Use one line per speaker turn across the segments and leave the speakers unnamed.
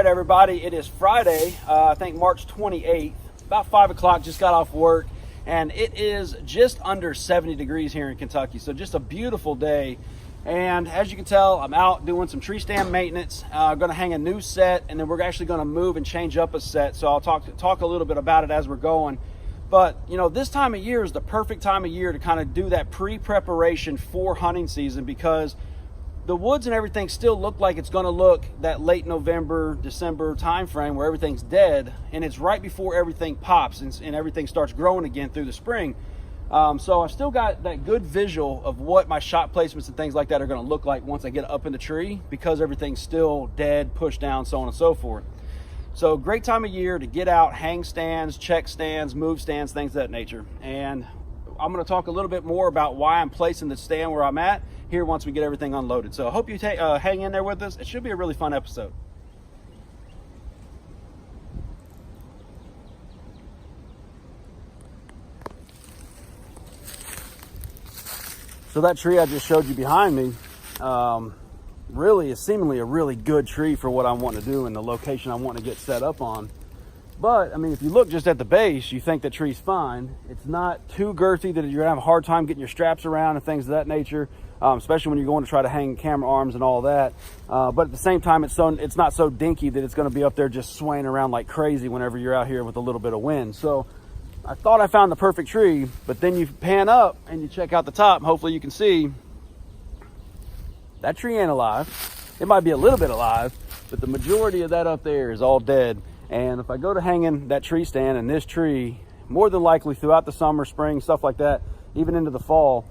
right, everybody, it is Friday, I think March 28th, about 5 o'clock, just got off work, and it is just under 70 degrees here in Kentucky, so just a beautiful day. And as you can tell, I'm out doing some tree stand maintenance. I'm going to hang a new set, and then we're actually going to move and change up a set, so I'll talk a little bit about it as we're going. But, you know, this time of year is the perfect time of year to kind of do that pre-preparation for hunting season, because the woods and everything still look like it's going to look that late November, December time frame where everything's dead, and it's right before everything pops and everything starts growing again through the spring. So I've still got that good visual of what my shot placements and things like that are going to look like once I get up in the tree, because everything's still dead, pushed down, so on and so forth. So great time of year to get out, hang stands, check stands, move stands, things of that nature. And I'm going to talk a little bit more about why I'm placing the stand where I'm at here once we get everything unloaded. So I hope you hang in there with us. It should be a really fun episode. So that tree I just showed you behind me really is seemingly a really good tree for what I'm wanting to do and the location I want to get set up on. But I mean, if you look just at the base, you think the tree's fine. It's not too girthy that you're gonna have a hard time getting your straps around and things of that nature, especially when you're going to try to hang camera arms and all that. But at the same time, it's not so dinky that it's going to be up there just swaying around like crazy whenever you're out here with a little bit of wind. So I thought I found the perfect tree, but then you pan up and you check out the top. Hopefully you can see that tree ain't alive. It might be a little bit alive, but the majority of that up there is all dead. And if I go to hanging that tree stand and this tree, more than likely throughout the summer, spring, stuff like that, even into the fall,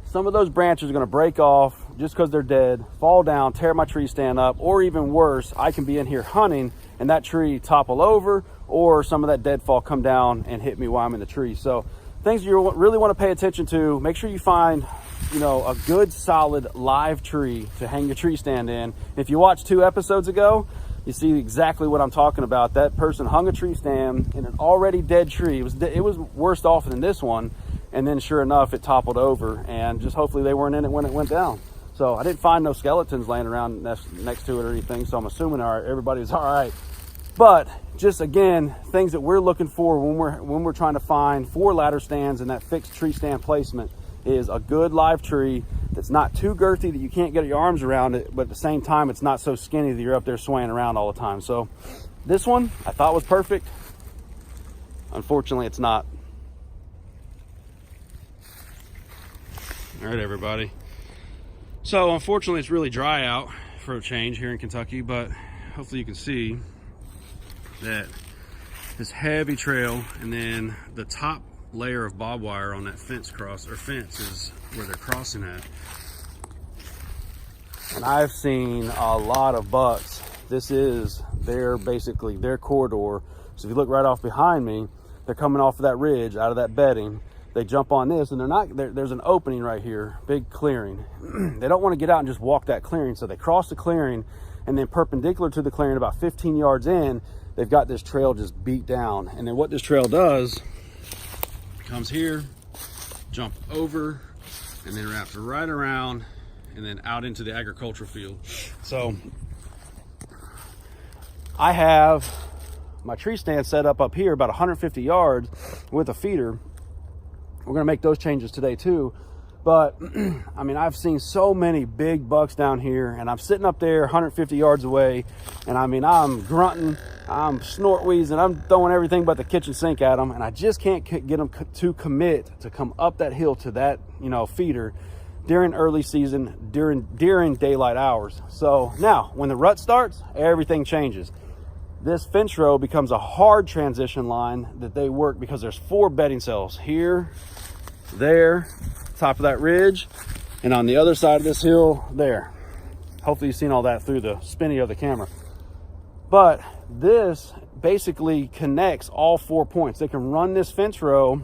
some of those branches are going to break off just because they're dead, fall down, tear my tree stand up, or even worse, I can be in here hunting and that tree topple over, or some of that deadfall come down and hit me while I'm in the tree. So things you really want to pay attention to, make sure you find, you know, a good solid live tree to hang your tree stand in. If you watched 2 episodes ago, you see exactly what I'm talking about. That person hung a tree stand in an already dead tree. It was worse off than this one. And then sure enough, it toppled over, and just hopefully they weren't in it when it went down. So I didn't find no skeletons laying around next to it or anything. So I'm assuming everybody was all right. But just again, things that we're looking for when we're trying to find for ladder stands and that fixed tree stand placement is a good live tree that's not too girthy that you can't get your arms around it, but at the same time, it's not so skinny that you're up there swaying around all the time. So this one I thought was perfect. Unfortunately, it's not. All right, everybody. So unfortunately, it's really dry out for a change here in Kentucky, but hopefully you can see that this heavy trail and then the top layer of barbed wire on that fence is where they're crossing at. And I've seen a lot of bucks. This is basically their corridor. So if you look right off behind me, they're coming off of that ridge out of that bedding. They jump on this, and there's an opening right here, big clearing. They don't want to get out and just walk that clearing, so they cross the clearing, and then perpendicular to the clearing about 15 yards in, they've got this trail just beat down. And then what this trail does, comes here, jump over, and then wraps right around and then out into the agricultural field. So I have my tree stand set up here about 150 yards with a feeder. We're gonna make those changes today too. But I mean, I've seen so many big bucks down here, and I'm sitting up there 150 yards away, and I mean, I'm grunting, I'm snort wheezing, I'm throwing everything but the kitchen sink at them, and I just can't get them to commit to come up that hill to that, you know, feeder during early season, during daylight hours. So now, when the rut starts, everything changes. This fence row becomes a hard transition line that they work, because there's 4 bedding cells here, there, top of that ridge, and on the other side of this hill there. Hopefully you've seen all that through the spinning of the camera. But this basically connects all 4 points. They can run this fence row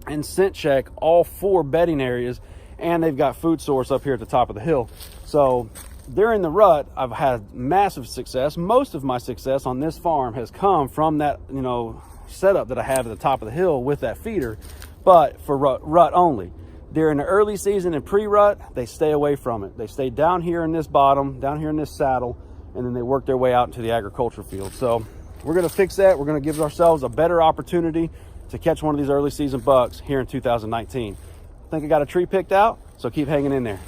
and scent check all 4 bedding areas, and they've got food source up here at the top of the hill. So during the rut, I've had massive success. Most of my success on this farm has come from that, you know, setup that I have at the top of the hill with that feeder, but for rut only. During the early season and pre-rut, they stay away from it. They stay down here in this bottom, down here in this saddle, and then they work their way out into the agricultural field. So we're going to fix that. We're going to give ourselves a better opportunity to catch one of these early season bucks here in 2019. I think I got a tree picked out, so keep hanging in there.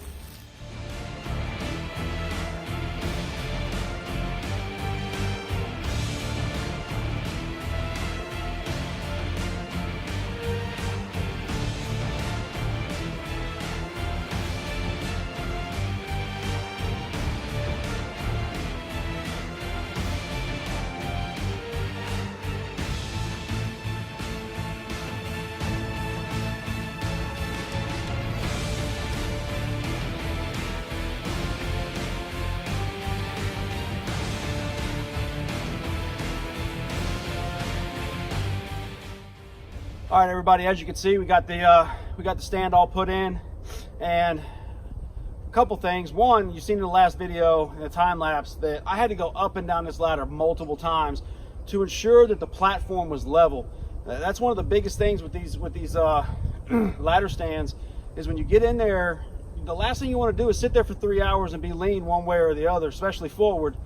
All right, everybody, as you can see, we got the stand all put in, and a couple things. One, you've seen in the last video, in the time lapse, that I had to go up and down this ladder multiple times to ensure that the platform was level. That's one of the biggest things with these ladder stands, is when you get in there, the last thing you want to do is sit there for 3 hours and be lean one way or the other, especially forward.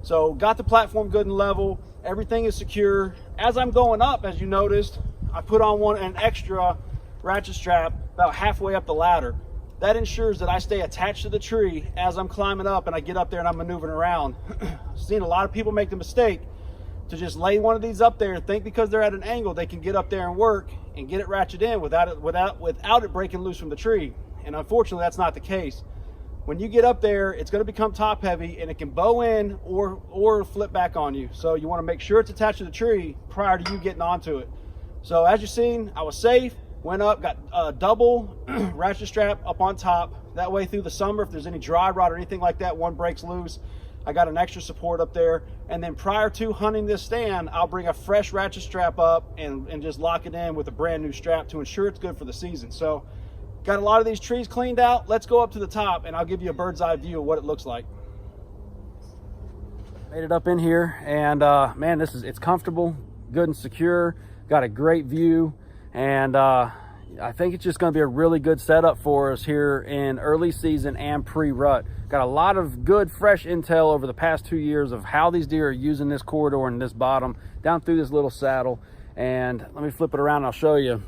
So got the platform good and level, everything is secure. As I'm going up, as you noticed, I put on an extra ratchet strap about halfway up the ladder. That ensures that I stay attached to the tree as I'm climbing up and I get up there and I'm maneuvering around. I've seen a lot of people make the mistake to just lay one of these up there and think because they're at an angle they can get up there and work and get it ratcheted in without it breaking loose from the tree. And unfortunately, that's not the case. When you get up there, it's going to become top heavy and it can bow in or flip back on you. So you want to make sure it's attached to the tree prior to you getting onto it. So as you've seen, I was safe, went up, got a double ratchet strap up on top. That way through the summer, if there's any dry rot or anything like that, one breaks loose, I got an extra support up there. And then prior to hunting this stand, I'll bring a fresh ratchet strap up and just lock it in with a brand new strap to ensure it's good for the season. So got a lot of these trees cleaned out. Let's go up to the top and I'll give you a bird's eye view of what it looks like. Made it up in here, and man, it's comfortable, good and secure. Got a great view, and I think it's just going to be a really good setup for us here in early season and pre-rut. Got a lot of good fresh intel over the past 2 years of how these deer are using this corridor and this bottom down through this little saddle. And let me flip it around and I'll show you.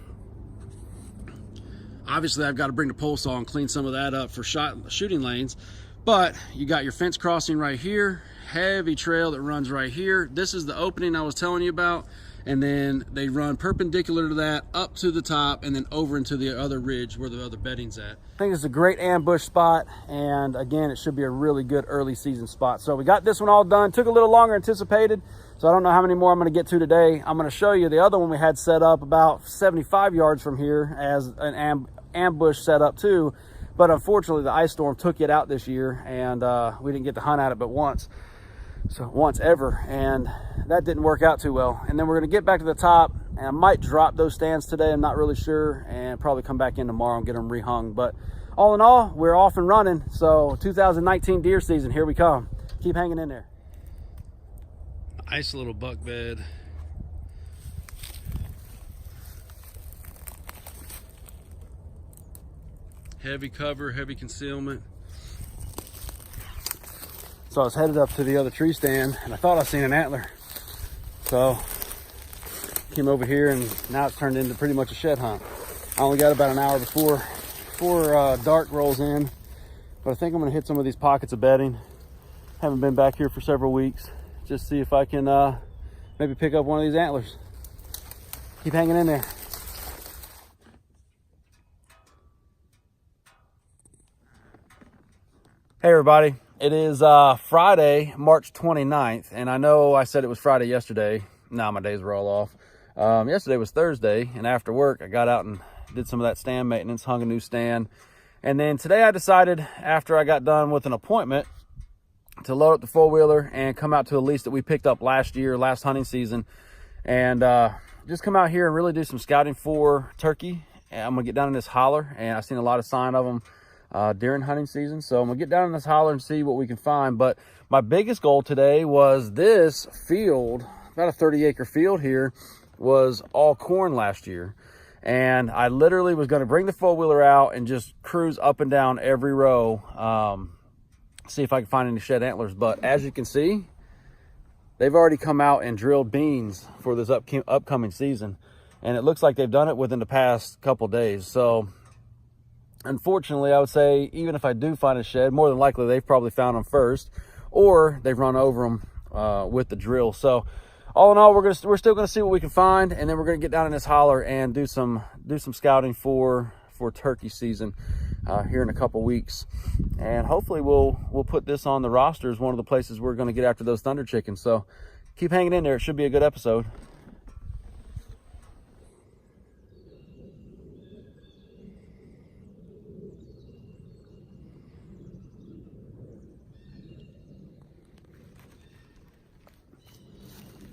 Obviously, I've got to bring the pole saw and clean some of that up for shooting lanes, but you got your fence crossing right here, heavy trail that runs right here. This is the opening I was telling you about. And then they run perpendicular to that up to the top and then over into the other ridge where the other bedding's at. I think it's a great ambush spot, and again, it should be a really good early season spot. So we got this one all done. Took a little longer anticipated, so I don't know how many more I'm going to get to today. I'm going to show you the other one we had set up about 75 yards from here as an ambush setup too, but unfortunately the ice storm took it out this year, and we didn't get to hunt at it but once. So once ever, and that didn't work out too well. And then we're going to get back to the top, and I might drop those stands today, I'm not really sure, and probably come back in tomorrow and get them rehung. But all in all, we're off and running. So 2019 deer season, here we come. Keep hanging in there. Nice little buck bed. Heavy cover, heavy concealment. So I was headed up to the other tree stand and I thought I seen an antler. So came over here, and now it's turned into pretty much a shed hunt. I only got about an hour before dark rolls in, but I think I'm gonna hit some of these pockets of bedding. Haven't been back here for several weeks. Just see if I can maybe pick up one of these antlers. Keep hanging in there. Hey everybody. It is Friday, March 29th, and I know I said it was Friday yesterday. Now my days were all off. Yesterday was Thursday, and after work I got out and did some of that stand maintenance, hung a new stand. And then today I decided, after I got done with an appointment, to load up the four-wheeler and come out to a lease that we picked up last hunting season, and just come out here and really do some scouting for turkey. And I'm gonna get down in this holler, and I've seen a lot of sign of them during hunting season, so I'm gonna get down in this holler and see what we can find. But my biggest goal today was this field, about a 30-acre field here, was all corn last year, and I literally was going to bring the four-wheeler out and just cruise up and down every row, see if I can find any shed antlers. But as you can see, they've already come out and drilled beans for this upcoming season. And it looks like they've done it within the past couple days. So unfortunately, I would say even if I do find a shed, more than likely they've probably found them first, or they've run over them with the drill. So all in all, we're still gonna see what we can find, and then we're gonna get down in this holler and do some scouting for turkey season here in a couple weeks. And hopefully we'll put this on the roster as one of the places we're gonna get after those thunder chickens. So keep hanging in there. It should be a good episode.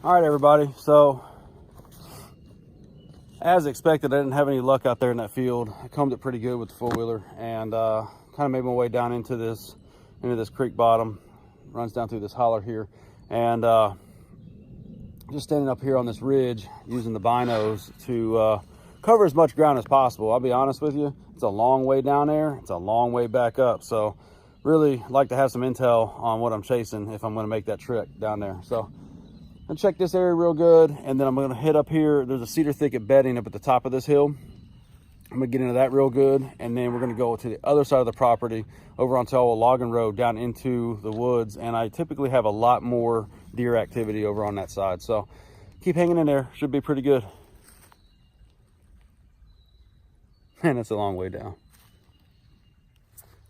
All right, everybody. So as expected, I didn't have any luck out there in that field. I combed it pretty good with the four-wheeler, and kind of made my way down into this creek bottom. Runs down through this holler here, and just standing up here on this ridge using the binos to cover as much ground as possible. I'll be honest with you, it's a long way down there. It's a long way back up. So really like to have some intel on what I'm chasing if I'm going to make that trek down there. So and check this area real good, and then I'm going to hit up here. There's a cedar thicket bedding up at the top of this hill. I'm going to get into that real good, and then we're going to go to the other side of the property over onto a logging road down into the woods. And I typically have a lot more deer activity over on that side. So keep hanging in there. Should be pretty good. Man, it's a long way down.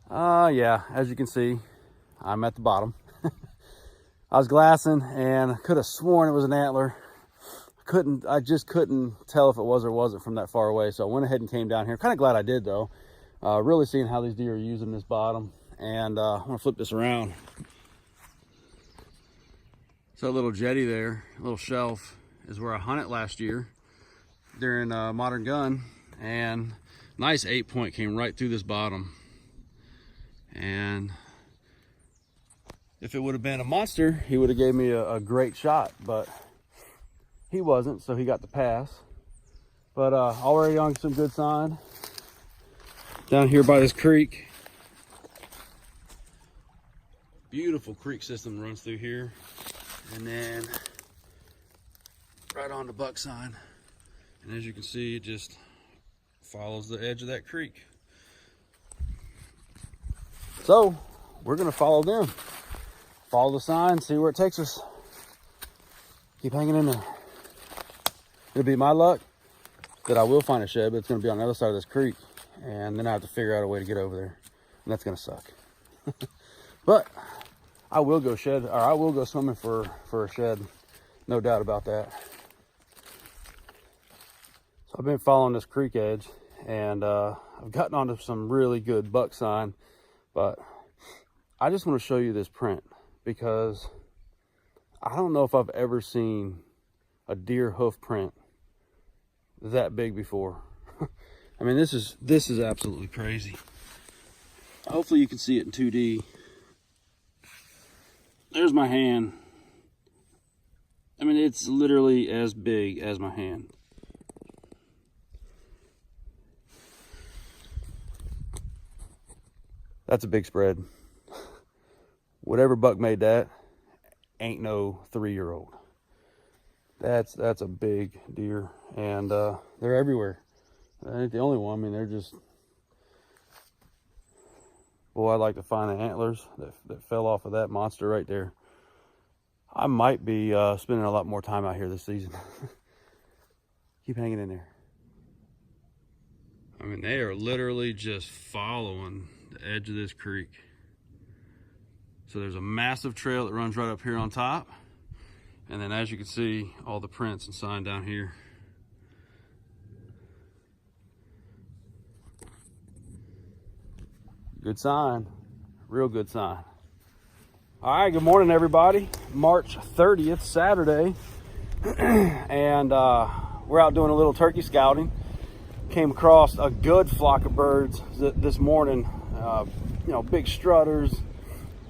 Yeah, as you can see, I'm at the bottom. I was glassing and I could have sworn it was an antler. I just couldn't tell if it was or wasn't from that far away. So I went ahead and came down here. Kind of glad I did though. Really seeing how these deer are using this bottom. And I'm gonna flip this around. So a little jetty there, a little shelf, is where I hunted last year during Modern Gun. And nice 8-point came right through this bottom. And if it would have been a monster, he would have gave me a great shot, but he wasn't, so he got the pass. But already on some good sign. Down here by this creek. Beautiful creek system runs through here. And then right on the buck sign. And as you can see, it just follows the edge of that creek. So we're gonna follow them. Follow the sign, see where it takes us. Keep hanging in there. It'll be my luck that I will find a shed, but it's gonna be on the other side of this creek. And then I have to figure out a way to get over there. And that's gonna suck. But I will go swimming for a shed. No doubt about that. So I've been following this creek edge, and I've gotten onto some really good buck sign, but I just want to show you this print, because I don't know if I've ever seen a deer hoof print that big before. I mean, this is absolutely crazy. Hopefully you can see it in 2D. There's my hand. I mean, it's literally as big as my hand. That's a big spread. Whatever buck made that ain't no 3-year-old. That's a big deer, and they're everywhere. That ain't the only one. I mean, they're just, boy, I'd like to find the antlers that fell off of that monster right there. I might be spending a lot more time out here this season. Keep hanging in there. I mean, they are literally just following the edge of this creek. So there's a massive trail that runs right up here on top. And then as you can see, all the prints and sign down here. Good sign, real good sign. All right, good morning everybody. March 30th, Saturday. And we're out doing a little turkey scouting. Came across a good flock of birds this morning. You know, big strutters,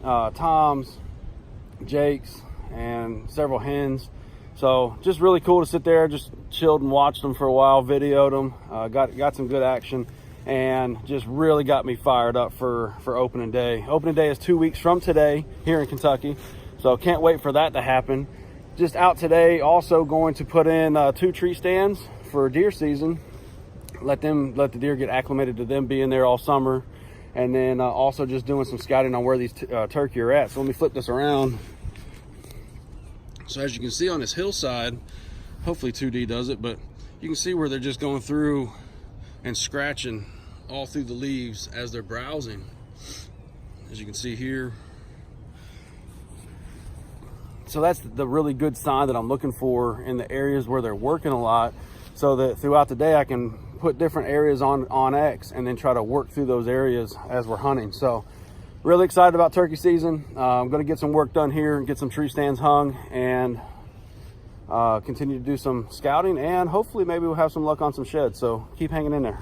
toms, jakes, and several hens. So just really cool to sit there, just chilled and watched them for a while, videoed them, got some good action. and just really got me fired up for opening day. Opening day is 2 weeks from today here in Kentucky, so can't wait for that to happen. Just out today, also going to put in 2 tree stands for deer season. Let the deer get acclimated to them being there all summer, and then also just doing some scouting on where these turkey are at. So let me flip this around. So as you can see on this hillside, hopefully 2D does it, but you can see where they're just going through and scratching all through the leaves as they're browsing. As you can see here. So that's the really good sign that I'm looking for in the areas where they're working a lot, so that throughout the day I can put different areas on X and then try to work through those areas as we're hunting. So really excited about turkey season. I'm going to get some work done here and get some tree stands hung, and continue to do some scouting, and hopefully maybe we'll have some luck on some sheds. So keep hanging in there.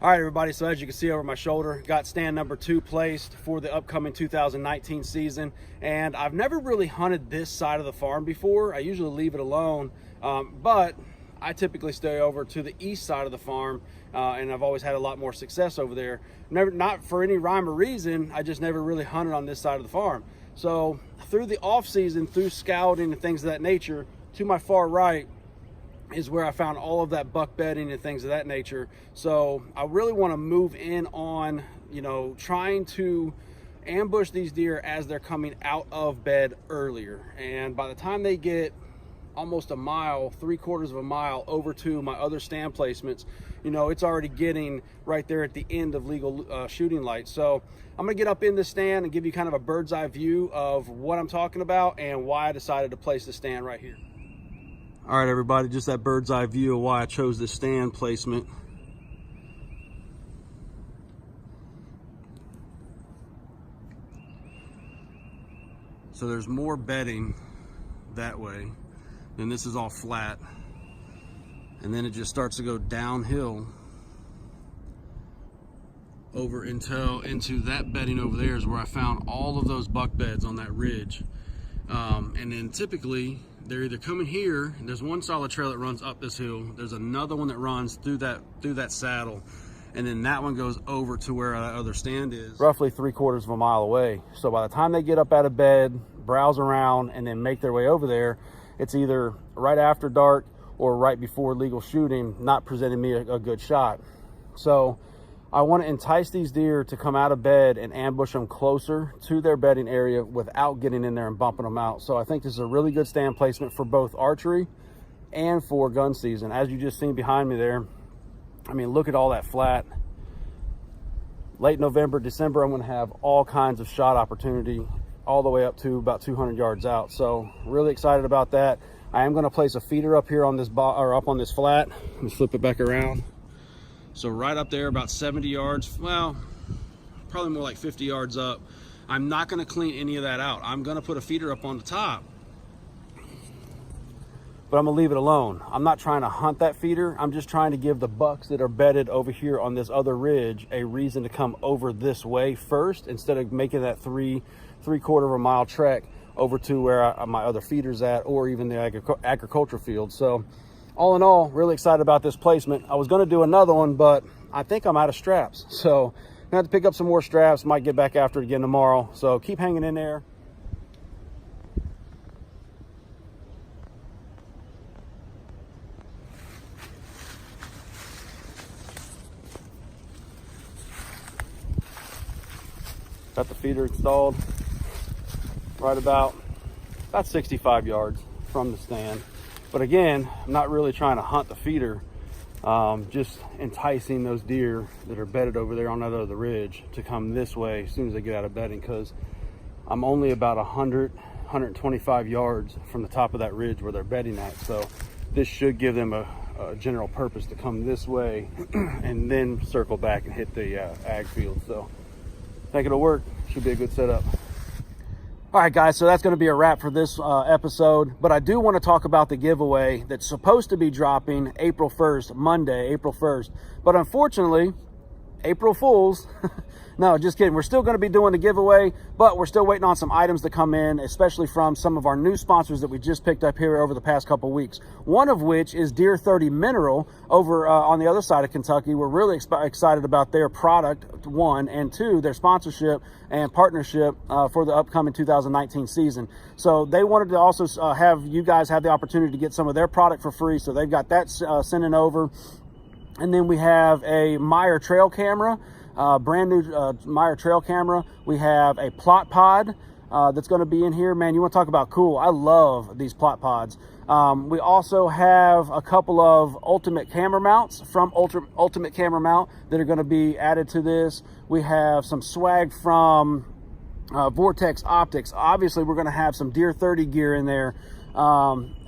All right, everybody, so as you can see over my shoulder, got stand number 2 placed for the upcoming 2019 season. And I've never really hunted this side of the farm before. I usually leave it alone, but I typically stay over to the east side of the farm, and I've always had a lot more success over there. Not for any rhyme or reason, I just never really hunted on this side of the farm. So through the off season, through scouting and things of that nature, to my far right is where I found all of that buck bedding and things of that nature. So I really want to move in on, trying to ambush these deer as they're coming out of bed earlier. And by the time they get almost a mile, 3/4 of a mile over to my other stand placements, it's already getting right there at the end of legal shooting lights. So I'm gonna get up in the stand and give you kind of a bird's eye view of what I'm talking about and why I decided to place the stand right here. All right, everybody, just that bird's eye view of why I chose this stand placement. So there's more bedding that way, and this is all flat. And then it just starts to go downhill over into that bedding over there is where I found all of those buck beds on that ridge. And then typically they're either coming here, there's one solid trail that runs up this hill, there's another one that runs through that saddle, and then that one goes over to where that other stand is, roughly 3/4 of a mile away. So by the time they get up out of bed, browse around, and then make their way over there, it's either right after dark or right before legal shooting, not presenting me a good shot. So I want to entice these deer to come out of bed and ambush them closer to their bedding area without getting in there and bumping them out. So I think this is a really good stand placement for both archery and for gun season. As you just seen behind me there, I mean, look at all that flat. Late November, December, I'm going to have all kinds of shot opportunity all the way up to about 200 yards out. So really excited about that. I am going to place a feeder up here on this up on this flat. Let me flip it back around. So right up there, about 70 yards, well, probably more like 50 yards up. I'm not gonna clean any of that out. I'm gonna put a feeder up on the top, but I'm gonna leave it alone. I'm not trying to hunt that feeder. I'm just trying to give the bucks that are bedded over here on this other ridge a reason to come over this way first, instead of making that 3/4 of a mile trek over to where my other feeder's at, or even the agricultural field. So all in all, really excited about this placement. I was going to do another one, but I think I'm out of straps. So I'm going to have to pick up some more straps. Might get back after it again tomorrow. So keep hanging in there. Got the feeder installed right about 65 yards from the stand. But again, I'm not really trying to hunt the feeder. just enticing those deer that are bedded over there on that other ridge to come this way as soon as they get out of bedding, because I'm only about 125 yards from the top of that ridge where they're bedding at. So this should give them a general purpose to come this way and then circle back and hit the ag field. So I think it'll work. Should be a good setup. All right, guys, so that's going to be a wrap for this episode, but I do want to talk about the giveaway that's supposed to be dropping April 1st, Monday, April 1st. But unfortunately, April Fools, no, just kidding. We're still going to be doing the giveaway, but we're still waiting on some items to come in, especially from some of our new sponsors that we just picked up here over the past couple weeks. One of which is Deer 30 Mineral over on the other side of Kentucky. We're really excited about their product, one, and two, their sponsorship and partnership for the upcoming 2019 season. So they wanted to also have you guys have the opportunity to get some of their product for free. So they've got that sending over. And then we have a Meyer trail camera, brand new Meyer trail camera. We have a plot pod that's going to be in here. Man, you want to talk about cool. I love these plot pods. We also have a couple of Ultimate camera mounts from Ultimate Camera Mount that are going to be added to this. We have some swag from Vortex Optics. Obviously, we're going to have some Deer 30 gear in there.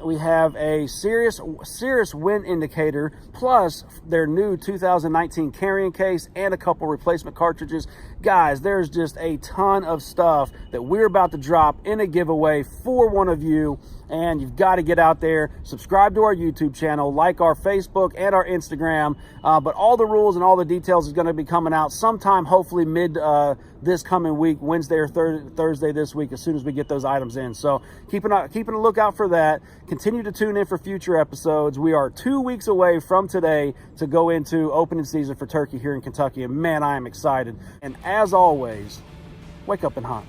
We have a Cirrus wind indicator, plus their new 2019 carrying case and a couple replacement cartridges. Guys, there's just a ton of stuff that we're about to drop in a giveaway for one of you, and you've got to get out there, subscribe to our YouTube channel, like our Facebook and our Instagram, but all the rules and all the details is going to be coming out sometime, hopefully mid this coming week, Wednesday or Thursday this week, as soon as we get those items in. So keeping a lookout for that. Continue to tune in for future episodes. We are 2 weeks away from today to go into opening season for turkey here in Kentucky, and man, I am excited. And as always, wake up and hunt.